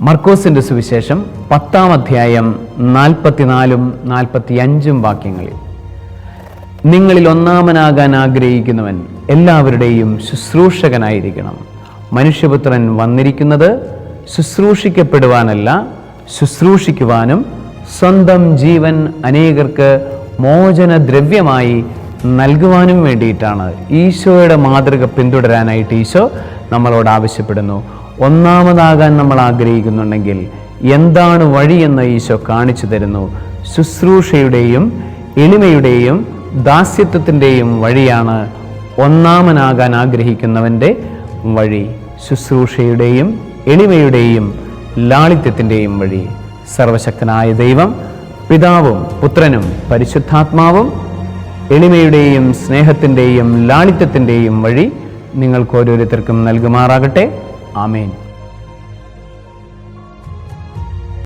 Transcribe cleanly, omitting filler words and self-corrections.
മർക്കോസിന്റെ സുവിശേഷം 10-ാം അധ്യായം 44-45 വാക്യങ്ങളിൽ, നിങ്ങളിൽ ഒന്നാമനാകാൻ ആഗ്രഹിക്കുന്നവൻ എല്ലാവരുടെയും ശുശ്രൂഷകനായിരിക്കണം. മനുഷ്യപുത്രൻ വന്നിരിക്കുന്നത് ശുശ്രൂഷിക്കപ്പെടുവാനല്ല, ശുശ്രൂഷിക്കുവാനും സ്വന്തം ജീവൻ അനേകർക്ക് മോചനദ്രവ്യമായി നൽകുവാനും വേണ്ടിയിട്ടാണ്. ഈശോയുടെ മാതൃക പിന്തുടരാനായിട്ട് ഈശോ നമ്മളോട് ആവശ്യപ്പെടുന്നു. ഒന്നാമതാകാൻ നമ്മൾ ആഗ്രഹിക്കുന്നുണ്ടെങ്കിൽ എന്താണ് വഴിയെന്ന് ഈശോ കാണിച്ചു തരുന്നു. ശുശ്രൂഷയുടെയും എളിമയുടെയും ദാസ്യത്വത്തിൻ്റെയും വഴിയാണ് ഒന്നാമനാകാൻ ആഗ്രഹിക്കുന്നവൻ്റെ വഴി. ശുശ്രൂഷയുടെയും എളിമയുടെയും ലാളിത്യത്തിൻ്റെയും വഴി. സർവശക്തനായ ദൈവം പിതാവും പുത്രനും പരിശുദ്ധാത്മാവും എളിമയുടെയും സ്നേഹത്തിൻ്റെയും ലാളിത്യത്തിൻ്റെയും വഴി നിങ്ങൾക്ക് ഓരോരുത്തർക്കും നൽകുമാറാകട്ടെ. ആമേൻ.